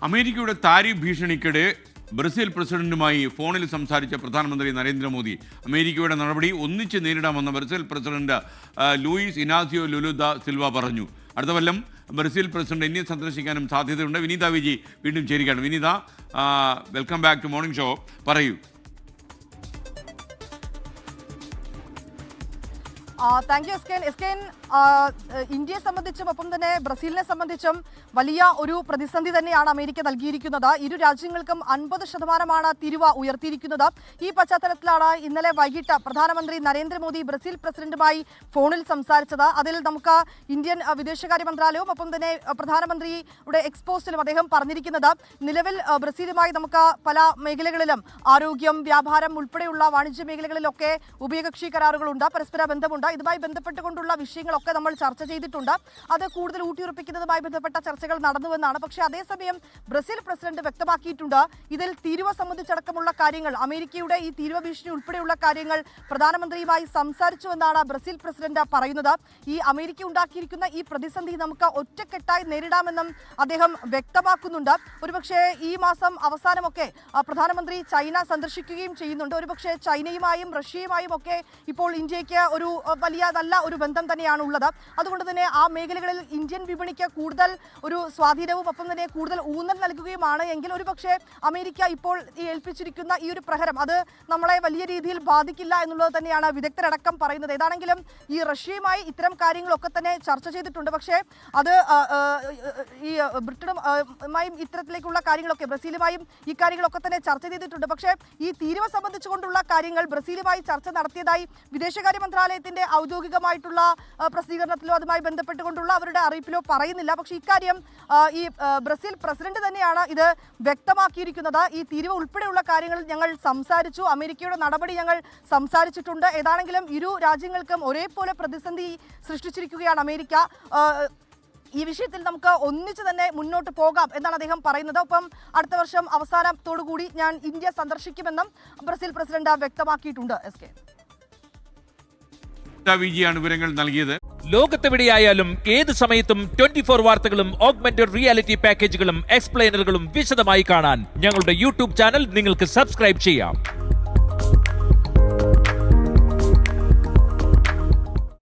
അമേരിക്കയുടെ tariff ഭീഷണിക്കിടെ Brazil പ്രസിഡന്റുമായി ഫോണിൽ സംസാരിച്ച പ്രധാനമന്ത്രി നരേന്ദ്രമോദി അമേരിക്കയുടെ നടപടി ഒന്നിച്ച് നേരിടാമെന്ന് Brazil president Luiz Inacio Lula da Silva പറഞ്ഞു. അടുത്ത കൊല്ലം ബ്രസീൽ പ്രസിഡന്റ് ഇന്ത്യ സന്ദർശിക്കാനും സാധ്യതയുണ്ട്. വിനീത വിജി വീണ്ടും ചേരുകയാണ്. Vineetha, welcome back to morning show. പറയൂ. താങ്ക് യു എസ്കേൻ. ഇന്ത്യയെ സംബന്ധിച്ചും ഒപ്പം തന്നെ ബ്രസീലിനെ സംബന്ധിച്ചും വലിയ ഒരു പ്രതിസന്ധി തന്നെയാണ് അമേരിക്ക നൽകിയിരിക്കുന്നത്. ഇരു രാജ്യങ്ങൾക്കും 50% തിരിവ് ഉയർത്തിയിരിക്കുന്നത്. ഈ പശ്ചാത്തലത്തിലാണ് ഇന്നലെ വൈകിട്ട് പ്രധാനമന്ത്രി നരേന്ദ്രമോദി ബ്രസീൽ പ്രസിഡന്റുമായി ഫോണിൽ സംസാരിച്ചത്. അതിൽ നമുക്ക് ഇന്ത്യൻ വിദേശകാര്യ മന്ത്രാലയവും ഒപ്പം തന്നെ പ്രധാനമന്ത്രിയുടെ എക്സ്പോസ്റ്റിലും അദ്ദേഹം പറഞ്ഞിരിക്കുന്നത്, നിലവിൽ ബ്രസീലുമായി നമുക്ക് പല മേഖലകളിലും ആരോഗ്യം, വ്യാപാരം ഉൾപ്പെടെയുള്ള വാണിജ്യ മേഖലകളിലൊക്കെ ഉഭയകക്ഷി കരാറുകളുണ്ട്, പരസ്പര ബന്ധമുണ്ട്. ഇതുമായി ബന്ധപ്പെട്ടുകൊണ്ടുള്ള വിഷയങ്ങളൊക്കെ നമ്മൾ ചർച്ച ചെയ്തിട്ടുണ്ട്. അത് കൂടുതൽ ഊട്ടിയുറപ്പിക്കുന്നതുമായി ബന്ധപ്പെട്ട ചർച്ചകൾ നടന്നുവെന്നാണ്. പക്ഷേ അതേസമയം ബ്രസീൽ പ്രസിഡന്റ് വ്യക്തമാക്കിയിട്ടുണ്ട്, ഇതിൽ തീരുവ സംബന്ധിച്ചടക്കമുള്ള കാര്യങ്ങൾ, അമേരിക്കയുടെ ഈ തീരുവ ഭീഷണി ഉൾപ്പെടെയുള്ള കാര്യങ്ങൾ പ്രധാനമന്ത്രിയുമായി സംസാരിച്ചുവെന്നാണ് ബ്രസീൽ പ്രസിഡന്റ് പറയുന്നത്. ഈ അമേരിക്ക ഉണ്ടാക്കിയിരിക്കുന്ന ഈ പ്രതിസന്ധി നമുക്ക് ഒറ്റക്കെട്ടായി നേരിടാമെന്നും അദ്ദേഹം വ്യക്തമാക്കുന്നുണ്ട്. ഒരുപക്ഷെ ഈ മാസം അവസാനമൊക്കെ പ്രധാനമന്ത്രി ചൈന സന്ദർശിക്കുകയും ചെയ്യുന്നുണ്ട്. ഒരുപക്ഷെ ചൈനയുമായും റഷ്യയുമായും ഒക്കെ ഇപ്പോൾ ഇന്ത്യക്ക് ഒരു വലിയ നല്ല ഒരു ബന്ധം തന്നെയാണ് ഉള്ളത്. അതുകൊണ്ട് തന്നെ ആ മേഖലകളിൽ ഇന്ത്യൻ വിപണിക്ക് കൂടുതൽ ഒരു സ്വാധീനവും ഒപ്പം തന്നെ കൂടുതൽ ഊന്നൽ നൽകുകയുമാണ് എങ്കിൽ ഒരുപക്ഷെ അമേരിക്ക ഇപ്പോൾ ഏൽപ്പിച്ചിരിക്കുന്ന ഈ ഒരു പ്രഹരം അത് നമ്മളെ വലിയ രീതിയിൽ ബാധിക്കില്ല എന്നുള്ളത് തന്നെയാണ് വിദഗ്ധരടക്കം പറയുന്നത്. ഏതാണെങ്കിലും ഈ റഷ്യയുമായി ഇത്തരം കാര്യങ്ങളൊക്കെ തന്നെ ചർച്ച ചെയ്തിട്ടുണ്ട്. പക്ഷേ അത് ഈ ബ്രിട്ടനുമായും ഇത്തരത്തിലേക്കുള്ള കാര്യങ്ങളൊക്കെ, ബ്രസീലുമായും ഈ കാര്യങ്ങളൊക്കെ തന്നെ ചർച്ച ചെയ്തിട്ടുണ്ട്. പക്ഷേ ഈ തീരുവ സംബന്ധിച്ചുകൊണ്ടുള്ള കാര്യങ്ങൾ ബ്രസീലുമായി ചർച്ച നടത്തിയതായി വിദേശകാര്യ മന്ത്രാലയത്തിന്റെ ഔദ്യോഗികമായിട്ടുള്ള പ്രസിദ്ധീകരണത്തിലോ അതുമായി ബന്ധപ്പെട്ടുകൊണ്ടുള്ള അവരുടെ അറിയിപ്പിലോ പറയുന്നില്ല. പക്ഷേ ഇക്കാര്യം ഈ ബ്രസീൽ പ്രസിഡന്റ് തന്നെയാണ് ഇത് വ്യക്തമാക്കിയിരിക്കുന്നത്. ഈ തീരുവ ഉൾപ്പെടെയുള്ള കാര്യങ്ങൾ ഞങ്ങൾ സംസാരിച്ചു, അമേരിക്കയുടെ നടപടി ഞങ്ങൾ സംസാരിച്ചിട്ടുണ്ട്. ഏതാണെങ്കിലും ഇരു രാജ്യങ്ങൾക്കും ഒരേപോലെ പ്രതിസന്ധി സൃഷ്ടിച്ചിരിക്കുകയാണ് അമേരിക്ക. ഈ വിഷയത്തിൽ നമുക്ക് ഒന്നിച്ച് തന്നെ മുന്നോട്ട് പോകാം എന്നാണ് അദ്ദേഹം പറയുന്നത്. ഒപ്പം അടുത്ത വർഷം അവസാനത്തോടുകൂടി ഞാൻ ഇന്ത്യ സന്ദർശിക്കുമെന്നും ബ്രസീൽ പ്രസിഡന്റ് വ്യക്തമാക്കിയിട്ടുണ്ട്. എസ്.കെ. വിജയാണ് വിവരങ്ങൾ നൽകിയത്. ലോകത്തെവിടെയായാലും ഏത് സമയത്തും 24 വാർത്തകളും ഓഗ്മെന്റഡ് റിയാലിറ്റി പാക്കേജുകളും എക്സ്പ്ലെയിനറുകളും വിശദമായി കാണാൻ ഞങ്ങളുടെ യൂട്യൂബ് ചാനൽ നിങ്ങൾക്ക് സബ്സ്ക്രൈബ് ചെയ്യാം.